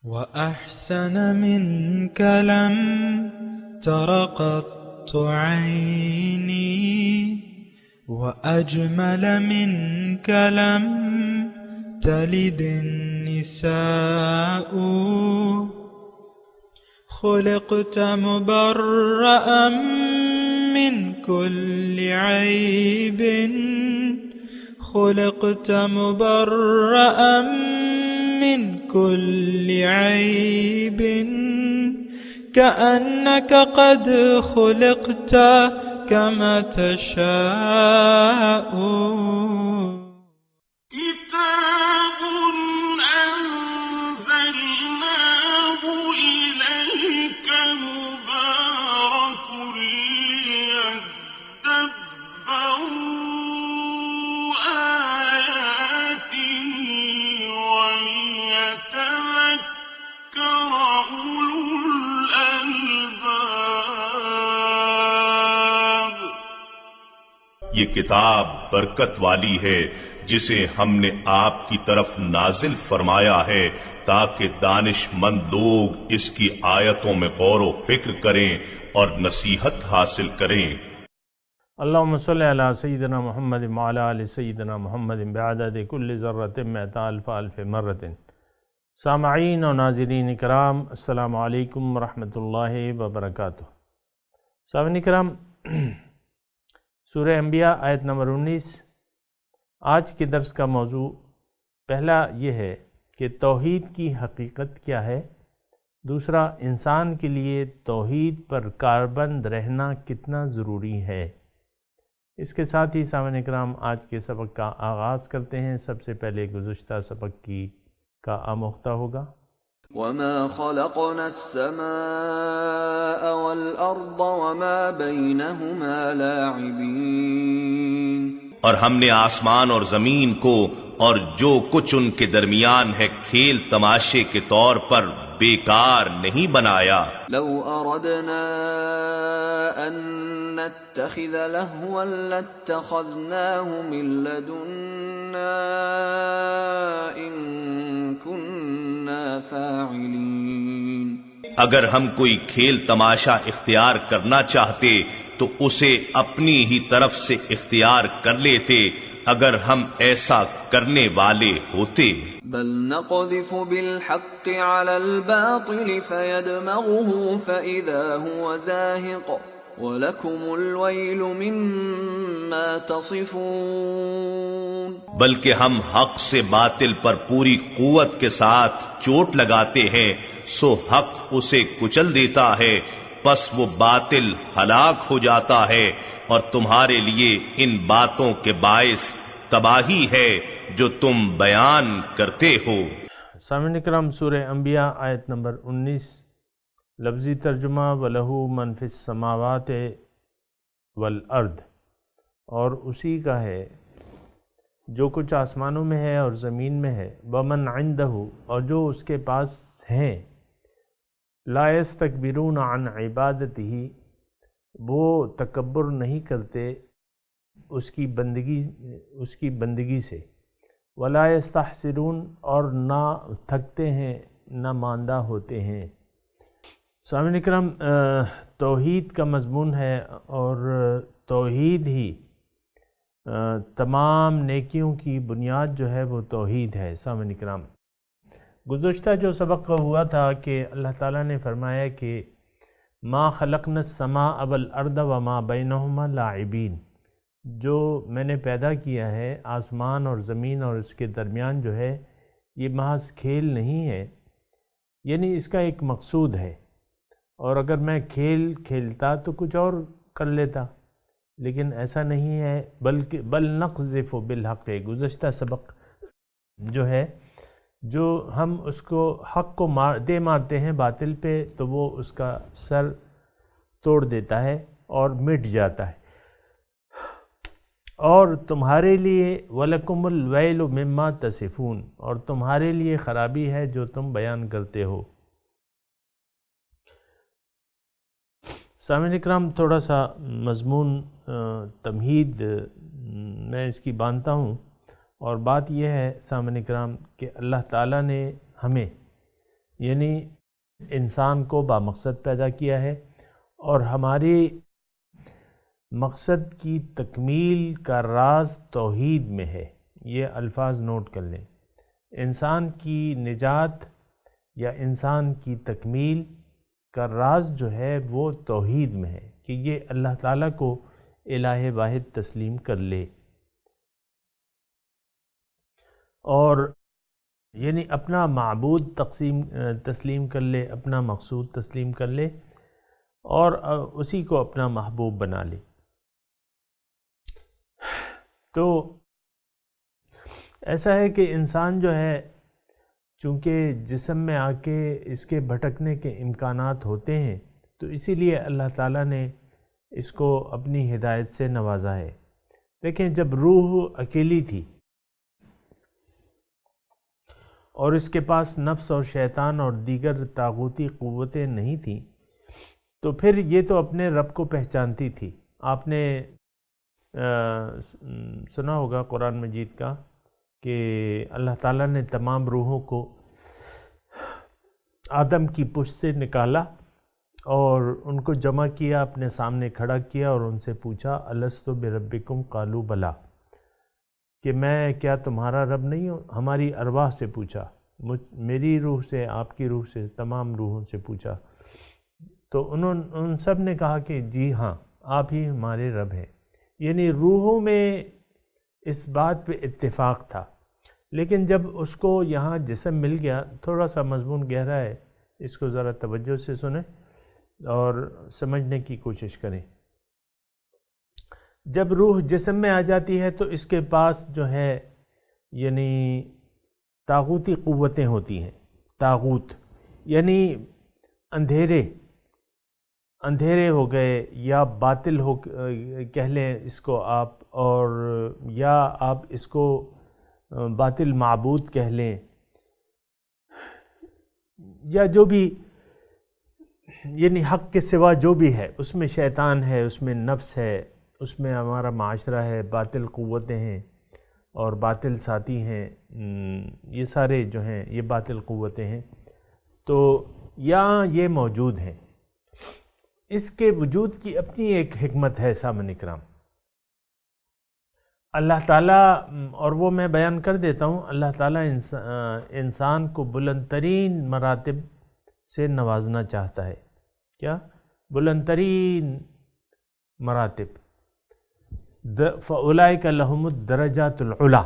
وأحسن منك لم تر قط عيني وأجمل منك لم تلد النساء خلقت مبرأ من كل عيب خلقت مبرأ من كل عيب كأنك قد خلقت كما تشاء كتاب أنزلناه إليك مبارك ليدبروا آياته وليتذكر أولو الألباب. یہ کتاب برکت والی ہے جسے ہم نے آپ کی طرف نازل فرمایا ہے تاکہ دانش مند لوگ اس کی آیتوں میں غور و فکر کریں اور نصیحت حاصل کریں. اللہم صلی علی سیدنا محمد وعلی آل سیدنا محمد بعدد کل ذرۃ مئۃ الف الف مرۃ. سامعین و ناظرین کرام، السلام علیکم ورحمۃ اللہ وبرکاتہ. سامعین کرام، سورہ انبیاء آیت نمبر 19. آج کے درس کا موضوع پہلا یہ ہے کہ توحید کی حقیقت کیا ہے، دوسرا انسان کے لیے توحید پر کاربند رہنا کتنا ضروری ہے. اس کے ساتھ ہی سامعین اکرام آج کے سبق کا آغاز کرتے ہیں. سب سے پہلے گزشتہ سبق کا آموختہ ہوگا. وَمَا خَلَقْنَا السَّمَاءَ وَالْأَرْضَ وَمَا بَيْنَهُمَا لَاعِبِينَ. اور ہم نے آسمان اور زمین کو اور جو کچھ ان کے درمیان ہے کھیل تماشے کے طور پر بیکار نہیں بنایا. لو اردنا ان نتخذ لهوا لاتخذناه من لدنا ان كنا فاعلين. اگر ہم کوئی کھیل تماشا اختیار کرنا چاہتے تو اسے اپنی ہی طرف سے اختیار کر لیتے اگر ہم ایسا کرنے والے ہوتے. بل نقذف بالحق على الباطل فيدمغه فإذا هو زاهق وَلَكُمُ الْوَيْلُ مِمَّا تَصِفُونَ. بلکہ ہم حق سے باطل پر پوری قوت کے ساتھ چوٹ لگاتے ہیں سو حق اسے کچل دیتا ہے، پس وہ باطل ہلاک ہو جاتا ہے اور تمہارے لیے ان باتوں کے باعث تباہی ہے جو تم بیان کرتے ہو. سامعین اکرام، سورہ انبیاء آیت نمبر 19. لفظی ترجمہ وَلَهُ مَنْ فِي السَّمَاوَاتِ وَالْأَرْضِ، اور اسی کا ہے جو کچھ آسمانوں میں ہے اور زمین میں ہے. وَمَنْ عِنْدَهُ، اور جو اس کے پاس ہیں. لَا يَسْتَكْبِرُونَ عَنْ عِبَادَتِهِ، وہ تکبر نہیں کرتے اس کی بندگی سے. وَلَا يَسْتَحْسِرُونَ، اور نہ تھکتے ہیں نہ ماندہ ہوتے ہیں. سامعین اکرام، توحید کا مضمون ہے اور توحید ہی تمام نیکیوں کی بنیاد جو ہے وہ توحید ہے. سامعین اکرام، گزشتہ جو سبق ہوا تھا کہ اللہ تعالیٰ نے فرمایا کہ ما خلقنا السماء والارض وما بینہما لاعبین، جو میں نے پیدا کیا ہے آسمان اور زمین اور اس کے درمیان جو ہے یہ محض کھیل نہیں ہے، یعنی اس کا ایک مقصود ہے. اور اگر میں کھیل کھیلتا تو کچھ اور کر لیتا، لیکن ایسا نہیں ہے. بلکہ بل نقذف بالحق، گزشتہ سبق جو ہے جو ہم اس کو حق کو مارتے ہیں باطل پہ تو وہ اس کا سر توڑ دیتا ہے اور مٹ جاتا ہے. اور تمہارے لیے وَلَكُمُ الْوَيْلُ مِمَّا تَصِفُونَ، اور تمہارے لیے خرابی ہے جو تم بیان کرتے ہو. سامعین اکرام، تھوڑا سا مضمون تمہید میں اس کی باندھتا ہوں، اور بات یہ ہے سامعین اکرام کہ اللہ تعالیٰ نے ہمیں یعنی انسان کو بامقصد پیدا کیا ہے، اور ہماری مقصد کی تکمیل کا راز توحید میں ہے۔ یہ الفاظ نوٹ کر لیں، انسان کی نجات یا انسان کی تکمیل کا راز جو ہے وہ توحید میں ہے، کہ یہ اللہ تعالیٰ کو الہ واحد تسلیم کر لے، اور یعنی اپنا معبود تسلیم کر لے، اپنا مقصود تسلیم کر لے، اور اسی کو اپنا محبوب بنا لے۔ تو ایسا ہے کہ انسان جو ہے چونکہ جسم میں آ کے اس کے بھٹکنے کے امکانات ہوتے ہیں، تو اسی لیے اللہ تعالیٰ نے اس کو اپنی ہدایت سے نوازا ہے۔ دیکھیں، جب روح اکیلی تھی اور اس کے پاس نفس اور شیطان اور دیگر طاغوتی قوتیں نہیں تھیں، تو پھر یہ تو اپنے رب کو پہچانتی تھی۔ آپ نے سنا ہوگا قرآن مجید کا کہ اللہ تعالیٰ نے تمام روحوں کو آدم کی پشت سے نکالا اور ان کو جمع کیا، اپنے سامنے کھڑا کیا اور ان سے پوچھا الست بربکم قالوا بلا، کہ میں کیا تمہارا رب نہیں ہوں؟ ہماری ارواح سے پوچھا، میری روح سے، آپ کی روح سے، تمام روحوں سے پوچھا، تو ان سب نے کہا کہ جی ہاں، آپ ہی ہمارے رب ہیں۔ یعنی روحوں میں اس بات پہ اتفاق تھا، لیکن جب اس کو یہاں جسم مل گیا، تھوڑا سا مضمون گہرا ہے، اس کو ذرا توجہ سے سنیں اور سمجھنے کی کوشش کریں۔ جب روح جسم میں آ جاتی ہے تو اس کے پاس جو ہے یعنی طاغوتی قوتیں ہوتی ہیں۔ طاغوت یعنی اندھیرے ہو گئے، یا باطل ہو کہہ لیں اس کو آپ، اور یا آپ اس کو باطل معبود کہہ لیں، یا جو بھی یعنی حق کے سوا جو بھی ہے، اس میں شیطان ہے، اس میں نفس ہے، اس میں ہمارا معاشرہ ہے، باطل قوتیں ہیں اور باطل ساتھی ہیں، یہ سارے جو ہیں یہ باطل قوتیں ہیں، تو یہاں یہ موجود ہیں۔ اس کے وجود کی اپنی ایک حکمت ہے سامعین اکرام۔ اللہ تعالیٰ، اور وہ میں بیان کر دیتا ہوں، اللہ تعالیٰ انسان کو بلند ترین مراتب سے نوازنا چاہتا ہے۔ کیا؟ بلند ترین مراتب۔ فَأُولَئِكَ لَهُمُ الدَّرَجَاتُ الْعُلَىٰ،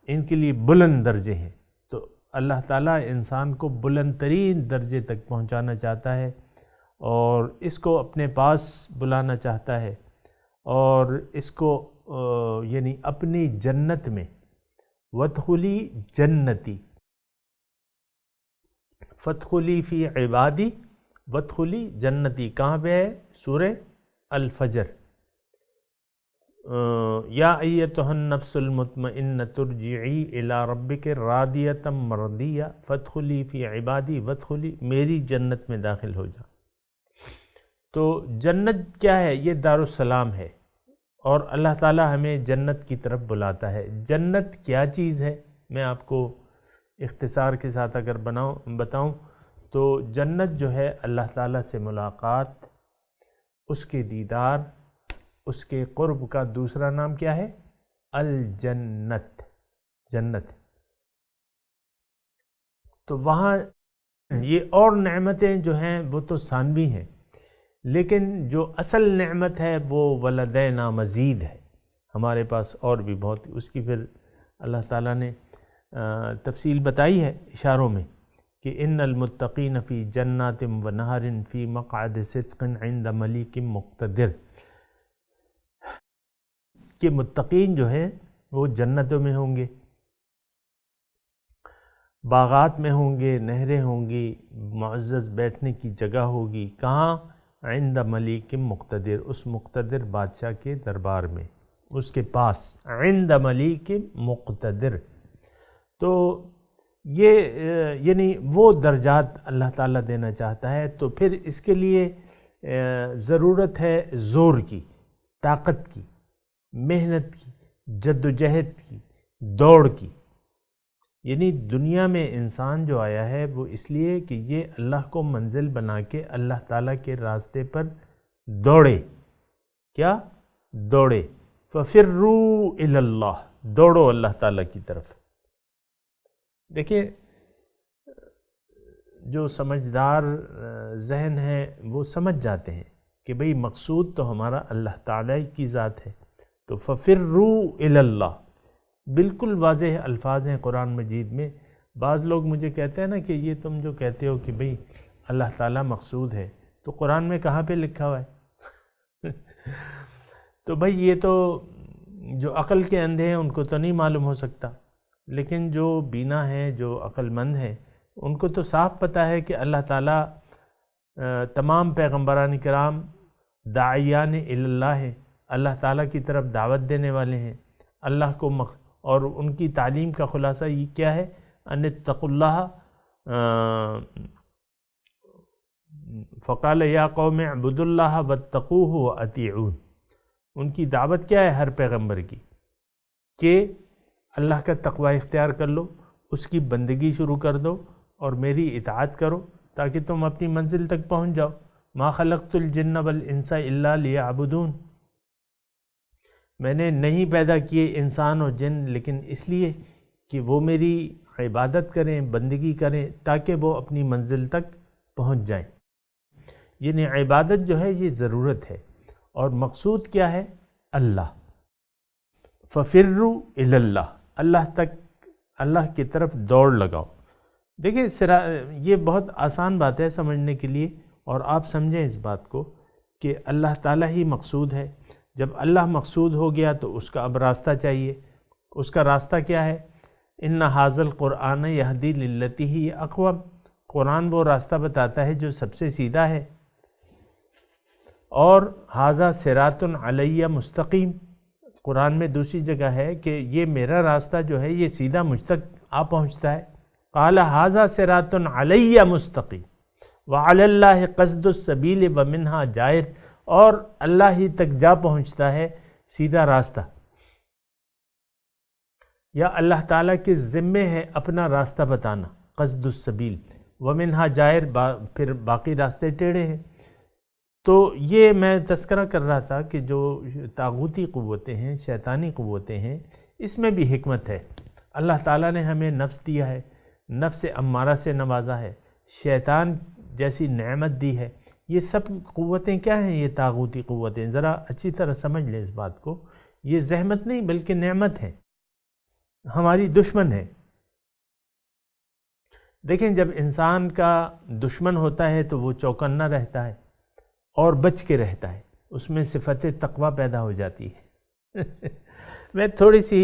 ان کے لیے بلند درجے ہیں۔ تو اللہ تعالیٰ انسان کو بلند ترین درجے تک پہنچانا چاہتا ہے اور اس کو اپنے پاس بلانا چاہتا ہے، اور اس کو یعنی اپنی جنت میں، وَادْخُلِي جنتی، فَادْخُلِي فِي عِبَادِي وَادْخُلِي جنتی، کہاں پہ ہے؟ سورہ الفجر۔ یا ایتھا النفس المطمئنۃ ارجعی الی ربک راضیۃ مرضیہ فادخلی فی عبادی وادخلی، میری جنت میں داخل ہو جا۔ تو جنت کیا ہے؟ یہ دارالسلام ہے، اور اللہ تعالیٰ ہمیں جنت کی طرف بلاتا ہے۔ جنت کیا چیز ہے؟ میں آپ کو اختصار کے ساتھ اگر بتاؤں تو جنت جو ہے اللہ تعالیٰ سے ملاقات، اس کے دیدار، اس کے قرب کا دوسرا نام کیا ہے؟ الجنت، جنت۔ تو وہاں یہ اور نعمتیں جو ہیں وہ تو ثانوی ہیں، لیکن جو اصل نعمت ہے وہ ولدینا مزید ہے، ہمارے پاس اور بھی بہت، اس کی پھر اللہ تعالیٰ نے تفصیل بتائی ہے اشاروں میں کہ ان المتقین فی جنات و نہر فی مقعد صدق عند ملیک مقتدر، کہ متقین جو ہیں وہ جنتوں میں ہوں گے، باغات میں ہوں گے، نہریں ہوں گی، معزز بیٹھنے کی جگہ ہوگی، کہاں؟ عند ملیک مقتدر، اس مقتدر بادشاہ کے دربار میں، اس کے پاس، عند ملیک مقتدر۔ تو یہ یعنی وہ درجات اللہ تعالیٰ دینا چاہتا ہے، تو پھر اس کے لیے ضرورت ہے زور کی، طاقت کی، محنت کی، جد و جہد کی، دوڑ کی۔ یعنی دنیا میں انسان جو آیا ہے وہ اس لیے کہ یہ اللہ کو منزل بنا کے اللہ تعالیٰ کے راستے پر دوڑے. کیا دوڑے؟ فَفِرُّوا إِلَى اللَّهِ، دوڑو اللہ تعالیٰ کی طرف. دیکھیں جو سمجھدار ذہن ہے وہ سمجھ جاتے ہیں کہ بھئی مقصود تو ہمارا اللہ تعالیٰ کی ذات ہے. تو فَفِرُّوا إِلَى اللَّهِ بالکل واضح الفاظ ہیں قرآن مجید میں. بعض لوگ مجھے کہتے ہیں نا کہ یہ تم جو کہتے ہو کہ بھئی اللہ تعالیٰ مقصود ہے، تو قرآن میں کہاں پہ لکھا ہوا ہے؟ تو بھئی یہ تو جو عقل کے اندھے ہیں ان کو تو نہیں معلوم ہو سکتا، لیکن جو بینا ہیں، جو عقل مند ہیں، ان کو تو صاف پتہ ہے کہ اللہ تعالیٰ تمام پیغمبران کرام داعیان الی اللہ ہیں، اللہ تعالیٰ کی طرف دعوت دینے والے ہیں. اللہ کو اور ان کی تعلیم کا خلاصہ یہ کیا ہے؟ ان اتقوا اللہ فقال یا قوم اعبدوا اللہ واتقوہ واطیعون. ان کی دعوت کیا ہے ہر پیغمبر کی؟ کہ اللہ کا تقوی اختیار کر لو، اس کی بندگی شروع کر دو اور میری اطاعت کرو تاکہ تم اپنی منزل تک پہنچ جاؤ. ما خلقت الجن والانس الا لیعبدون. میں نے نہیں پیدا کیے انسان اور جن لیکن اس لیے کہ وہ میری عبادت کریں، بندگی کریں تاکہ وہ اپنی منزل تک پہنچ جائیں. یعنی عبادت جو ہے یہ ضرورت ہے، اور مقصود کیا ہے؟ اللہ. فَفِرُّوا إِلَى اللَّهِ، اللہ تک، اللہ کی طرف دوڑ لگاؤ. دیکھیں یہ بہت آسان بات ہے سمجھنے کے لیے، اور آپ سمجھیں اس بات کو کہ اللہ تعالیٰ ہی مقصود ہے. جب اللہ مقصود ہو گیا تو اس کا اب راستہ چاہیے. اس کا راستہ کیا ہے؟ ان ھذا القرآن یہدی للتی ہی اقوم. قرآن وہ راستہ بتاتا ہے جو سب سے سیدھا ہے. اور ھذا صراط علی مستقیم، قرآن میں دوسری جگہ ہے کہ یہ میرا راستہ جو ہے یہ سیدھا مجھ تک آ پہنچتا ہے. قال ھذا صراط علی مستقیم وعلی اللہ قصد السبیل ومنہا جائر. اور اللہ ہی تک جا پہنچتا ہے سیدھا راستہ، یا اللہ تعالیٰ کے ذمے ہے اپنا راستہ بتانا. قصد السبیل ومنہا جائر، پھر باقی راستے ٹیڑھے ہیں. تو یہ میں تذکرہ کر رہا تھا کہ جو طاغوتی قوتیں ہیں، شیطانی قوتیں ہیں، اس میں بھی حکمت ہے. اللہ تعالیٰ نے ہمیں نفس دیا ہے، نفس امارہ سے نوازا ہے، شیطان جیسی نعمت دی ہے. یہ سب قوتیں کیا ہیں؟ یہ طاغوتی قوتیں. ذرا اچھی طرح سمجھ لیں اس بات کو. یہ زحمت نہیں بلکہ نعمت ہے، ہماری دشمن ہے. دیکھیں جب انسان کا دشمن ہوتا ہے تو وہ چوکنا رہتا ہے اور بچ کے رہتا ہے، اس میں صفت تقوی پیدا ہو جاتی ہے. میں تھوڑی سی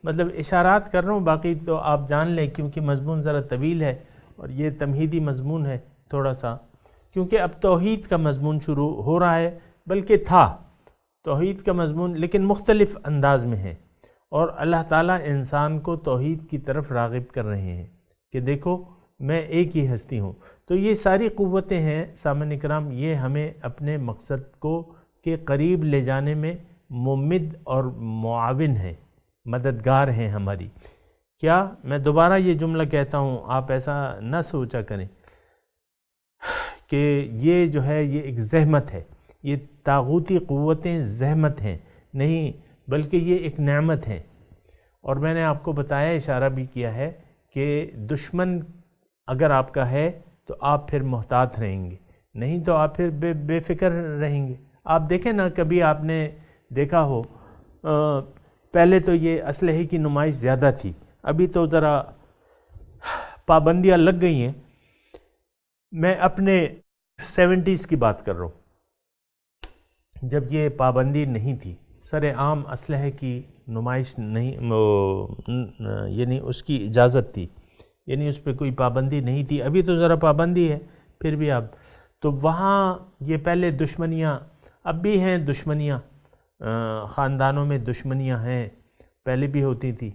مطلب اشارات کر رہا ہوں، باقی تو آپ جان لیں کیونکہ مضمون ذرا طویل ہے اور یہ تمہیدی مضمون ہے تھوڑا سا، کیونکہ اب توحید کا مضمون شروع ہو رہا ہے، بلکہ تھا توحید کا مضمون لیکن مختلف انداز میں ہے. اور اللہ تعالیٰ انسان کو توحید کی طرف راغب کر رہے ہیں کہ دیکھو میں ایک ہی ہستی ہوں. تو یہ ساری قوتیں ہیں سامعین اکرام، یہ ہمیں اپنے مقصد کو کے قریب لے جانے میں ممد اور معاون ہیں، مددگار ہیں ہماری. کیا میں دوبارہ یہ جملہ کہتا ہوں، آپ ایسا نہ سوچا کریں کہ یہ جو ہے یہ ایک زحمت ہے، یہ طاغوتی قوتیں زحمت ہیں، نہیں بلکہ یہ ایک نعمت ہے. اور میں نے آپ کو بتایا، اشارہ بھی کیا ہے کہ دشمن اگر آپ کا ہے تو آپ پھر محتاط رہیں گے، نہیں تو آپ پھر بے فکر رہیں گے. آپ دیکھیں نا، کبھی آپ نے دیکھا ہو پہلے تو یہ اسلحے کی نمائش زیادہ تھی، ابھی تو ذرا پابندیاں لگ گئی ہیں. میں اپنے 70s کی بات کر رہا ہوں، جب یہ پابندی نہیں تھی، سر عام اسلحے کی نمائش نہیں، یعنی اس کی اجازت تھی، یعنی اس پہ کوئی پابندی نہیں تھی. ابھی تو ذرا پابندی ہے پھر بھی. اب تو وہاں یہ پہلے دشمنیاں، اب بھی ہیں دشمنیاں، خاندانوں میں دشمنیاں ہیں، پہلے بھی ہوتی تھی.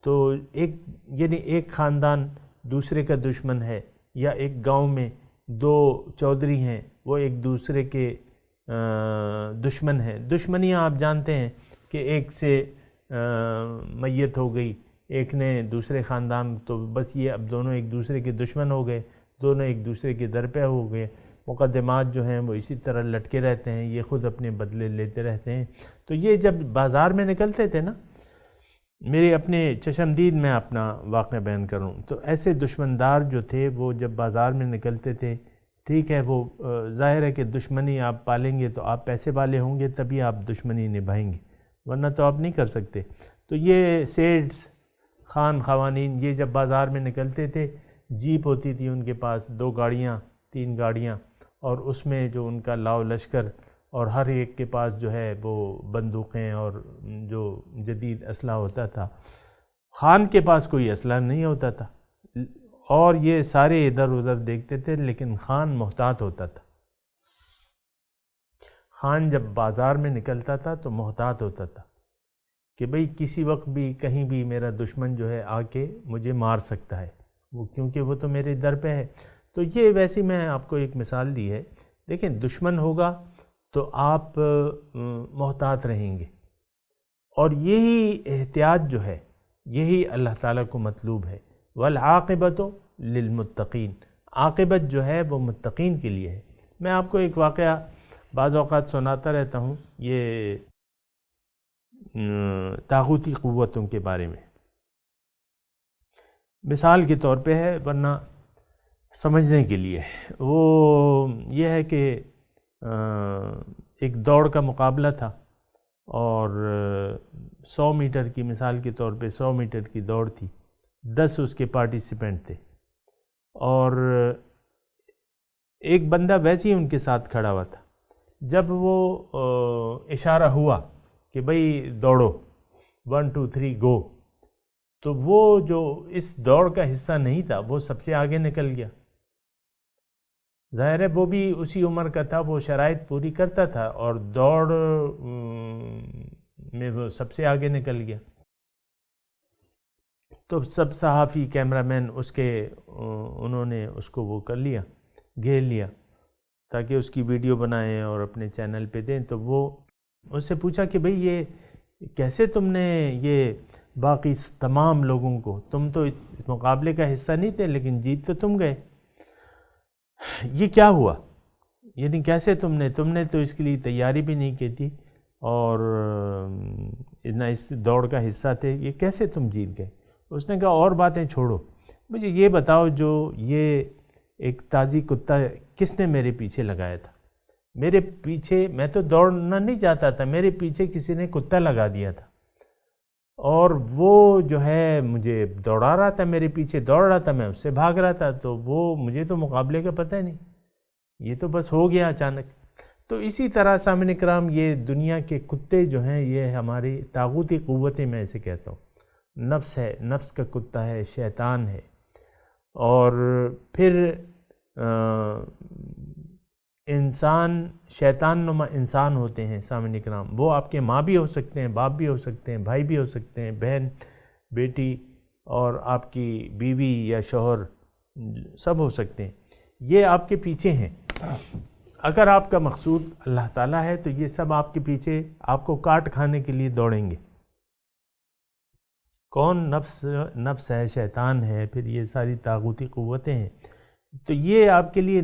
تو ایک خاندان دوسرے کا دشمن ہے، یا ایک گاؤں میں 2 چودھری ہیں وہ ایک دوسرے کے دشمن ہیں. دشمنیاں آپ جانتے ہیں کہ ایک سے میت ہو گئی، ایک نے دوسرے خاندان، تو بس یہ اب دونوں ایک دوسرے کے دشمن ہو گئے، دونوں ایک دوسرے کے در پہ ہو گئے، مقدمات جو ہیں وہ اسی طرح لٹکے رہتے ہیں، یہ خود اپنے بدلے لیتے رہتے ہیں۔ تو یہ جب بازار میں نکلتے تھے نا، میرے اپنے چشمدید میں اپنا واقعہ بیان کروں تو ایسے دشمندار جو تھے وہ جب بازار میں نکلتے تھے، ٹھیک ہے، وہ ظاہر ہے کہ دشمنی آپ پالیں گے تو آپ پیسے والے ہوں گے، تبھی آپ دشمنی نبھائیں گے، ورنہ تو آپ نہیں کر سکتے۔ تو یہ سیٹس، خان خوانین، یہ جب بازار میں نکلتے تھے، جیپ ہوتی تھی ان کے پاس، 2 گاڑیاں 3 گاڑیاں، اور اس میں جو ان کا لاؤ لشکر، اور ہر ایک کے پاس جو ہے وہ بندوقیں اور جو جدید اسلحہ ہوتا تھا۔ خان کے پاس کوئی اسلحہ نہیں ہوتا تھا، اور یہ سارے ادھر ادھر دیکھتے تھے، لیکن خان محتاط ہوتا تھا۔ خان جب بازار میں نکلتا تھا تو محتاط ہوتا تھا کہ بھئی کسی وقت بھی کہیں بھی میرا دشمن جو ہے آ کے مجھے مار سکتا ہے، وہ کیونکہ وہ تو میرے در پہ ہے۔ تو یہ ویسی میں آپ کو ایک مثال دی ہے، دیکھیں دشمن ہوگا تو آپ محتاط رہیں گے، اور یہی احتیاط جو ہے یہی اللہ تعالیٰ کو مطلوب ہے۔ والعاقبۃ للمتقین، عاقبت جو ہے وہ متقین کے لیے ہے۔ میں آپ کو ایک واقعہ بعض اوقات سناتا رہتا ہوں، یہ طاغوتی قوتوں کے بارے میں، مثال کے طور پہ ہے ورنہ سمجھنے کے لیے۔ وہ یہ ہے کہ ایک دوڑ کا مقابلہ تھا، اور 100 میٹر کی، مثال کے طور پہ 100 میٹر کی دوڑ تھی، 10 اس کے پارٹیسپینٹ تھے، اور ایک بندہ ویسے ہی ان کے ساتھ کھڑا ہوا تھا۔ جب وہ اشارہ ہوا کہ بھئی دوڑو، 1 2 3 گو، تو وہ جو اس دوڑ کا حصہ نہیں تھا وہ سب سے آگے نکل گیا۔ ظاہر ہے وہ بھی اسی عمر کا تھا، وہ شرائط پوری کرتا تھا، اور دوڑ میں وہ سب سے آگے نکل گیا۔ تو سب صحافی، کیمرہ مین اس کے انہوں نے اس کو وہ کر لیا، گھیر لیا، تاکہ اس کی ویڈیو بنائیں اور اپنے چینل پہ دیں۔ تو وہ اس سے پوچھا کہ بھئی یہ کیسے تم نے یہ باقی تمام لوگوں کو، تم تو اس مقابلے کا حصہ نہیں تھے لیکن جیت تو تم گئے، یہ کیا ہوا؟ یعنی کیسے تم نے تو اس کے لیے تیاری بھی نہیں کی تھی، اور نہ اس دوڑ کا حصہ تھے، یہ کیسے تم جیت گئے؟ اس نے کہا اور باتیں چھوڑو، مجھے یہ بتاؤ جو یہ ایک تازی کتا کس نے میرے پیچھے لگایا تھا؟ میرے پیچھے، میں تو دوڑنا نہیں چاہتا تھا، میرے پیچھے کسی نے کتا لگا دیا تھا، اور وہ جو ہے مجھے دوڑا رہا تھا، میرے پیچھے دوڑ رہا تھا، میں اس سے بھاگ رہا تھا، تو وہ مجھے تو مقابلے کا پتہ ہی نہیں، یہ تو بس ہو گیا اچانک۔ تو اسی طرح سامعین کرام، یہ دنیا کے کتے جو ہیں یہ ہماری طاغوتی قوتیں، میں اسے کہتا ہوں، نفس ہے، نفس کا کتا ہے، شیطان ہے، اور پھر انسان، شیطان نما انسان ہوتے ہیں سامعین کرام، وہ آپ کے ماں بھی ہو سکتے ہیں، باپ بھی ہو سکتے ہیں، بھائی بھی ہو سکتے ہیں، بہن، بیٹی، اور آپ کی بیوی یا شوہر، سب ہو سکتے ہیں، یہ آپ کے پیچھے ہیں۔ اگر آپ کا مقصود اللہ تعالیٰ ہے تو یہ سب آپ کے پیچھے آپ کو کاٹ کھانے کے لیے دوڑیں گے۔ کون؟ نفس ہے، شیطان ہے، پھر یہ ساری طاغوتی قوتیں ہیں۔ تو یہ آپ کے لیے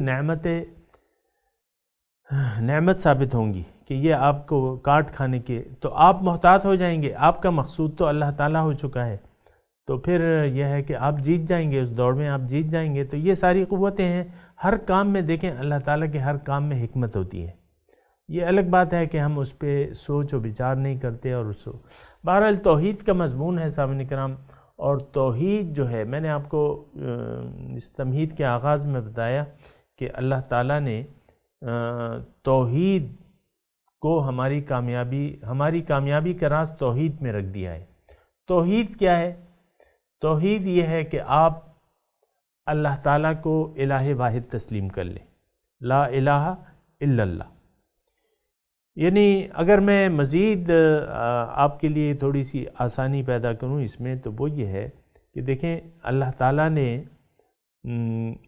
نعمت ثابت ہوں گی کہ یہ آپ کو کاٹ کھانے کے، تو آپ محتاط ہو جائیں گے، آپ کا مقصود تو اللہ تعالیٰ ہو چکا ہے، تو پھر یہ ہے کہ آپ جیت جائیں گے، اس دوڑ میں آپ جیت جائیں گے۔ تو یہ ساری قوتیں ہیں، ہر کام میں دیکھیں اللہ تعالیٰ کے ہر کام میں حکمت ہوتی ہے۔ یہ الگ بات ہے کہ ہم اس پہ سوچ و بچار نہیں کرتے، اور اس بہرحال توحید کا مضمون ہے سامعین کرام، اور توحید جو ہے، میں نے آپ کو اس تمہید کے آغاز میں بتایا کہ اللہ تعالیٰ نے توحید کو ہماری کامیابی کا راز توحید میں رکھ دیا ہے۔ توحید کیا ہے؟ توحید یہ ہے کہ آپ اللہ تعالیٰ کو الہ واحد تسلیم کر لیں، لا الہ الا اللہ۔ یعنی اگر میں مزید آپ کے لیے تھوڑی سی آسانی پیدا کروں اس میں، تو وہ یہ ہے کہ دیکھیں اللہ تعالیٰ نے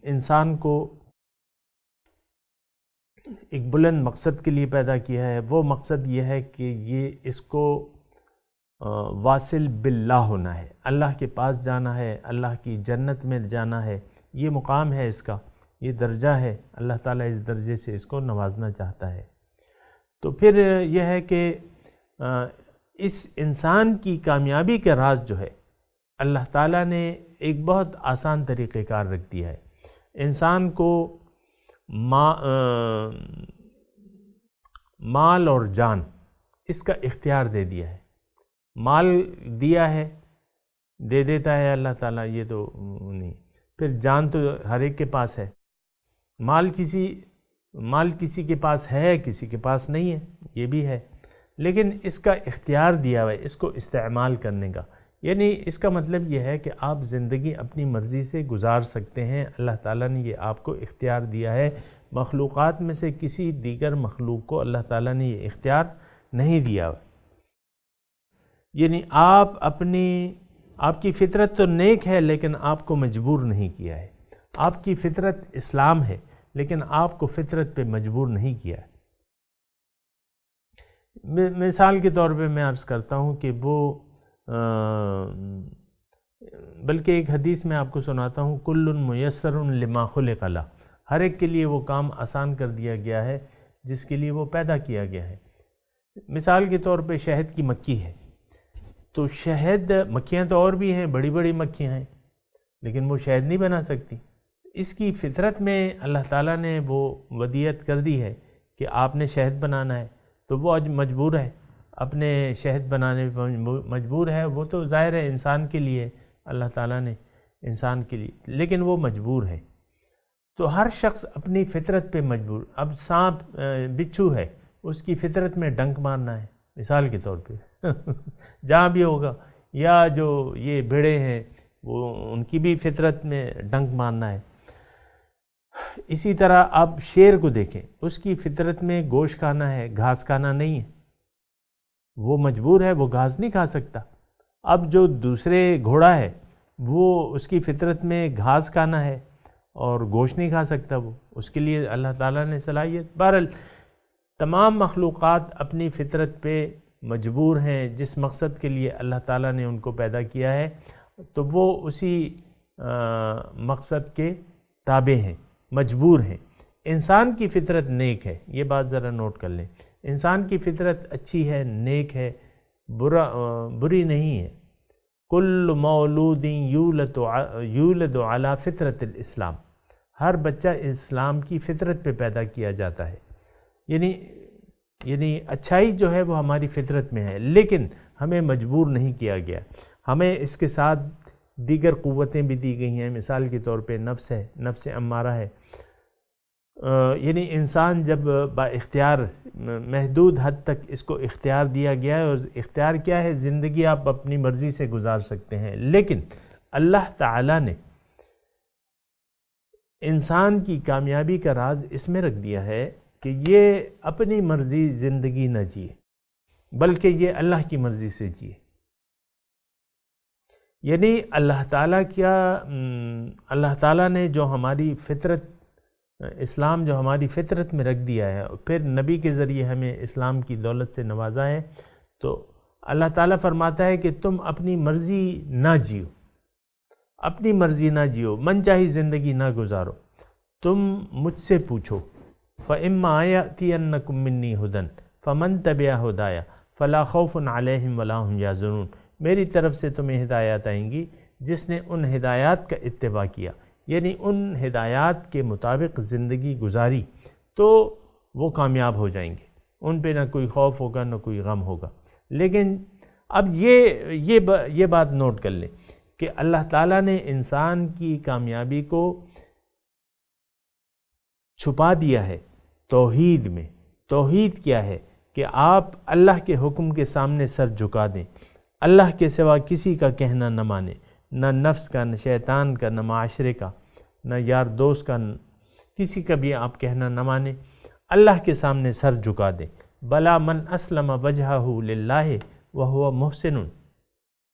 انسان کو ایک بلند مقصد کے لیے پیدا کیا ہے۔ وہ مقصد یہ ہے کہ یہ اس کو واصل باللہ ہونا ہے، اللہ کے پاس جانا ہے، اللہ کی جنت میں جانا ہے، یہ مقام ہے اس کا، یہ درجہ ہے، اللہ تعالیٰ اس درجے سے اس کو نوازنا چاہتا ہے۔ تو پھر یہ ہے کہ اس انسان کی کامیابی کا راز جو ہے اللہ تعالیٰ نے ایک بہت آسان طریقہ کار رکھ دیا ہے۔ انسان کو مال اور جان اس کا اختیار دے دیا ہے۔ مال دیا ہے، دے دیتا ہے اللہ تعالیٰ، یہ تو نہیں، پھر جان تو ہر ایک کے پاس ہے۔ مال کسی کے پاس ہے، کسی کے پاس نہیں ہے، یہ بھی ہے، لیکن اس کا اختیار دیا ہوا ہے اس کو استعمال کرنے کا۔ یعنی اس کا مطلب یہ ہے کہ آپ زندگی اپنی مرضی سے گزار سکتے ہیں، اللہ تعالیٰ نے یہ آپ کو اختیار دیا ہے۔ مخلوقات میں سے کسی دیگر مخلوق کو اللہ تعالیٰ نے یہ اختیار نہیں دیا۔ یعنی آپ کی فطرت تو نیک ہے لیکن آپ کو مجبور نہیں کیا ہے۔ آپ کی فطرت اسلام ہے لیکن آپ کو فطرت پہ مجبور نہیں کیا ہے۔ مثال کے طور پہ میں عرض کرتا ہوں کہ بلکہ ایک حدیث میں آپ کو سناتا ہوں، کل میسر لما خلق لہ، ہر ایک کے لیے وہ کام آسان کر دیا گیا ہے جس کے لیے وہ پیدا کیا گیا ہے۔ مثال کے طور پہ شہد کی مکھی ہے، تو شہد، مکھیاں تو اور بھی ہیں، بڑی بڑی مکھیاں ہیں، لیکن وہ شہد نہیں بنا سکتی۔ اس کی فطرت میں اللہ تعالیٰ نے وہ ودیت کر دی ہے کہ آپ نے شہد بنانا ہے، تو وہ آج مجبور ہے، اپنے شہد بنانے پر مجبور ہے۔ وہ تو ظاہر ہے انسان کے لیے اللہ تعالیٰ نے انسان کے لیے، لیکن وہ مجبور ہے۔ تو ہر شخص اپنی فطرت پہ مجبور۔ اب سانپ، بچھو ہے، اس کی فطرت میں ڈنک مارنا ہے مثال کے طور پہ جہاں بھی ہوگا، یا جو یہ بھیڑے ہیں وہ ان کی بھی فطرت میں ڈنک مارنا ہے۔ اسی طرح آپ شیر کو دیکھیں، اس کی فطرت میں گوشت کھانا ہے، گھاس کھانا نہیں ہے، وہ مجبور ہے، وہ گھاس نہیں کھا سکتا۔ اب جو دوسرے گھوڑا ہے وہ اس کی فطرت میں گھاس کھانا ہے اور گوشت نہیں کھا سکتا، وہ اس کے لیے اللہ تعالیٰ نے صلاحیت۔ بہرحال تمام مخلوقات اپنی فطرت پہ مجبور ہیں، جس مقصد کے لیے اللہ تعالیٰ نے ان کو پیدا کیا ہے تو وہ اسی مقصد کے تابع ہیں، مجبور ہیں۔ انسان کی فطرت نیک ہے، یہ بات ذرا نوٹ کر لیں، انسان کی فطرت اچھی ہے، نیک ہے، بری نہیں ہے۔ کل مولود یولد علی فطرت الاسلام، ہر بچہ اسلام کی فطرت پہ پیدا کیا جاتا ہے۔ یعنی اچھائی جو ہے وہ ہماری فطرت میں ہے، لیکن ہمیں مجبور نہیں کیا گیا، ہمیں اس کے ساتھ دیگر قوتیں بھی دی گئی ہیں۔ مثال کے طور پہ نفس ہے، نفس امارہ ہے، یعنی انسان جب با اختیار محدود حد تک اس کو اختیار دیا گیا ہے، اور اختیار کیا ہے؟ زندگی آپ اپنی مرضی سے گزار سکتے ہیں، لیکن اللہ تعالیٰ نے انسان کی کامیابی کا راز اس میں رکھ دیا ہے کہ یہ اپنی مرضی زندگی نہ جیے، بلکہ یہ اللہ کی مرضی سے جیے۔ یعنی اللہ تعالیٰ نے جو ہماری فطرت، اسلام جو ہماری فطرت میں رکھ دیا ہے، پھر نبی کے ذریعے ہمیں اسلام کی دولت سے نوازا ہے، تو اللہ تعالیٰ فرماتا ہے کہ تم اپنی مرضی نہ جیو، اپنی مرضی نہ جیو، من چاہی زندگی نہ گزارو، تم مجھ سے پوچھو، فَإِمَّا يَأْتِيَنَّكُم مِّنِّي هُدًى فَمَن تَبِعَ هُدَايَ فَلَا خَوْفٌ عَلَيْهِمْ وَلَا هُمْ يَحْزَنُونَ، میری طرف سے تمہیں ہدایات آئیں گی جس نے ان ہدایات کا اتباع کیا، یعنی ان ہدایات کے مطابق زندگی گزاری، تو وہ کامیاب ہو جائیں گے، ان پہ نہ کوئی خوف ہوگا نہ کوئی غم ہوگا۔ لیکن اب یہ بات نوٹ کر لیں کہ اللہ تعالیٰ نے انسان کی کامیابی کو چھپا دیا ہے توحید میں۔ توحید کیا ہے؟ کہ آپ اللہ کے حکم کے سامنے سر جھکا دیں، اللہ کے سوا کسی کا کہنا نہ مانیں، نہ نفس کا، نہ شیطان کا، نہ معاشرے کا، نہ یار دوست کا، کسی کا بھی آپ کہنا نہ مانیں، اللہ کے سامنے سر جھکا دیں۔ بلا من اسلم وجہہ للہ وہو محسن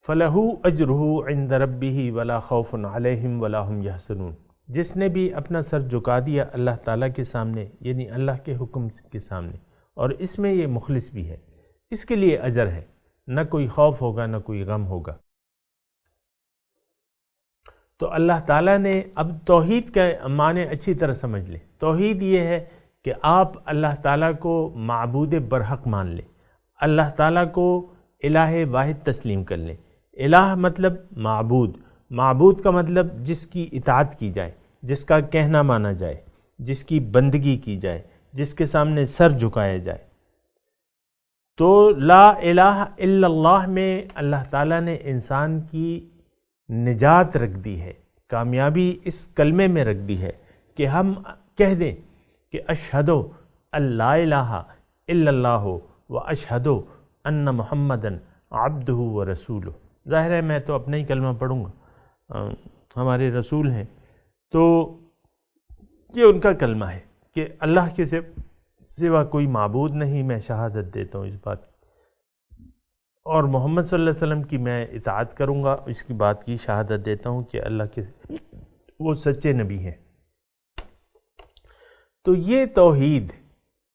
فلہ اجرہ عند ربہ ولا خوف علیہم ولا ہم یحزنون، جس نے بھی اپنا سر جھکا دیا اللہ تعالیٰ کے سامنے، یعنی اللہ کے حکم کے سامنے، اور اس میں یہ مخلص بھی ہے، اس کے لیے اجر ہے۔ نہ کوئی خوف ہوگا نہ کوئی غم ہوگا۔ تو اللہ تعالیٰ نے اب توحید کا معنی اچھی طرح سمجھ لیں۔ توحید یہ ہے کہ آپ اللہ تعالیٰ کو معبود برحق مان لیں، اللہ تعالیٰ کو الہ واحد تسلیم کر لیں۔ الہ مطلب معبود، معبود کا مطلب جس کی اطاعت کی جائے، جس کا کہنا مانا جائے، جس کی بندگی کی جائے، جس کے سامنے سر جھکایا جائے۔ تو لا الہ الا اللہ میں اللہ تعالیٰ نے انسان کی نجات رکھ دی ہے، کامیابی اس کلمے میں رکھ دی ہے کہ ہم کہہ دیں کہ اشہد ان لا الہ الا اللہ و اشہد ان محمدً عبدہ و رسولہ۔ ظاہر ہے میں تو اپنا ہی کلمہ پڑھوں گا، ہمارے رسول ہیں تو یہ ان کا کلمہ ہے کہ اللہ کے سوا کوئی معبود نہیں، میں شہادت دیتا ہوں اس بات کی، اور محمد صلی اللہ علیہ وسلم کی میں اطاعت کروں گا، اس کی بات کی شہادت دیتا ہوں کہ اللہ کے وہ سچے نبی ہیں۔ تو یہ توحید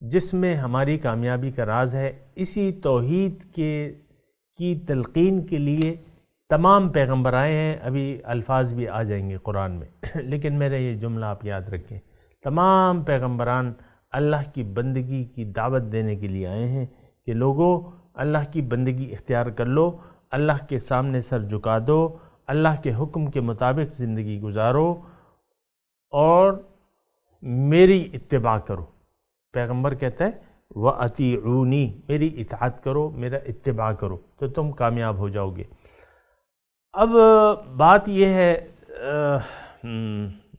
جس میں ہماری کامیابی کا راز ہے، اسی توحید کی تلقین کے لیے تمام پیغمبر آئے ہیں۔ ابھی الفاظ بھی آ جائیں گے قرآن میں، لیکن میرا یہ جملہ آپ یاد رکھیں، تمام پیغمبران اللہ کی بندگی کی دعوت دینے کے لیے آئے ہیں کہ لوگوں اللہ کی بندگی اختیار کر لو، اللہ کے سامنے سر جھکا دو، اللہ کے حکم کے مطابق زندگی گزارو اور میری اتباع کرو۔ پیغمبر کہتا ہے وَأَطِیعُونِی، میری اطاعت کرو، میرا اتباع کرو تو تم کامیاب ہو جاؤ گے۔ اب بات یہ ہے،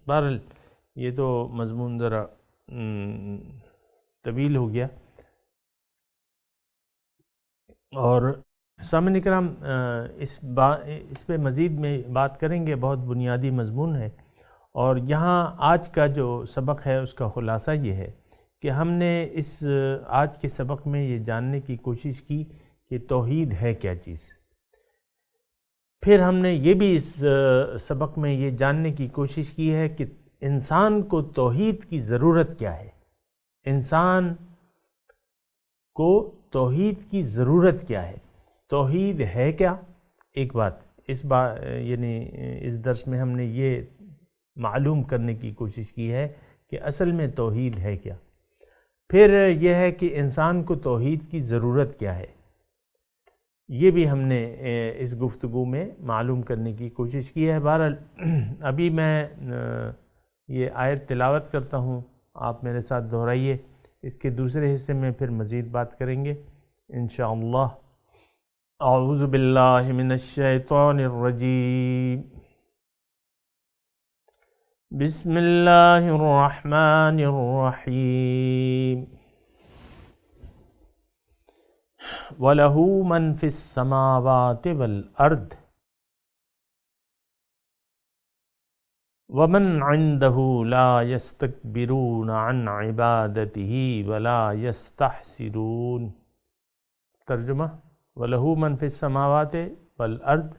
بہرحال یہ تو مضمون ذرا طویل ہو گیا، اور سامعین کرام اس پہ مزید میں بات کریں گے، بہت بنیادی مضمون ہے، اور یہاں آج کا جو سبق ہے اس کا خلاصہ یہ ہے کہ ہم نے اس آج کے سبق میں یہ جاننے کی کوشش کی کہ توحید ہے کیا چیز۔ پھر ہم نے یہ بھی اس سبق میں یہ جاننے کی کوشش کی ہے کہ انسان کو توحید کی ضرورت کیا ہے، انسان کو توحید کی ضرورت کیا ہے، توحید ہے کیا۔ ایک بات یعنی اس درس میں ہم نے یہ معلوم کرنے کی کوشش کی ہے کہ اصل میں توحید ہے کیا۔ پھر یہ ہے کہ انسان کو توحید کی ضرورت کیا ہے، یہ بھی ہم نے اس گفتگو میں معلوم کرنے کی کوشش کی ہے۔ بہرحال ابھی میں یہ آیت تلاوت کرتا ہوں، آپ میرے ساتھ دہرائیے، اس کے دوسرے حصے میں پھر مزید بات کریں گے انشاءاللہ۔ اعوذ باللہ من الشیطان الرجیم، بسم اللہ الرحمن الرحیم، وَلَهُ مَن فِي السَّمَاوَاتِ وَالْأَرْضِ وَمَنْ عِندَهُ لَا يَسْتَكْبِرُونَ عَنْ عِبَادَتِهِ وَلَا يَسْتَحْسِرُونَ۔ ترجمہ، وَلَهُ مَن فِي السَّمَاوَاتِ وَالْأَرْضِ،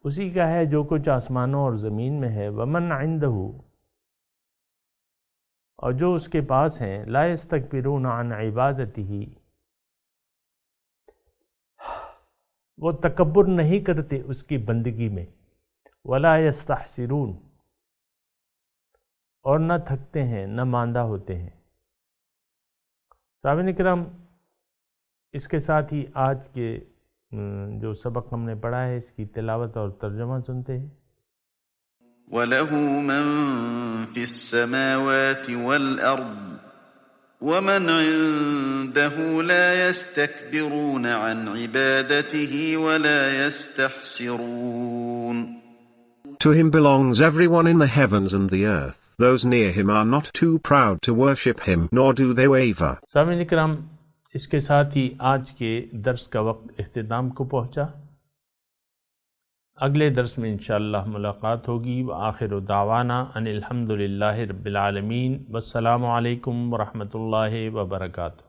اسی کا ہے جو کچھ آسمانوں اور زمین میں ہے، وَمَنْ عِندَهُ، اور جو اس کے پاس ہیں، لا يستكبرون عن عبادته، وہ تکبر نہیں کرتے اس کی بندگی میں، ولا يستحسرون، اور نہ تھکتے ہیں نہ ماندہ ہوتے ہیں۔ سامعین کرام، اس کے ساتھ ہی آج کے جو سبق ہم نے پڑھا ہے اس کی تلاوت اور ترجمہ سنتے ہیں۔ وَلَهُ مَن فِي السَّمَاوَاتِ وَالْأَرْضِ وَمَنْ عِندَهُ لَا يَسْتَكْبِرُونَ عَنْ عِبَادَتِهِ وَلَا يَسْتَحْسِرُونَ۔ To him belongs everyone in the heavens and the earth. Those near him are not too proud to worship him, nor do they waver. سامعین کرام، اس کے ساتھ ہی آج کے درس کا وقت اختتام کو پہنچا۔ اگلے درس میں انشاءاللہ ملاقات ہوگی۔ وآخر دعوانا ان الحمد للہ رب العالمین، والسلام علیکم ورحمۃ اللہ وبرکاتہ۔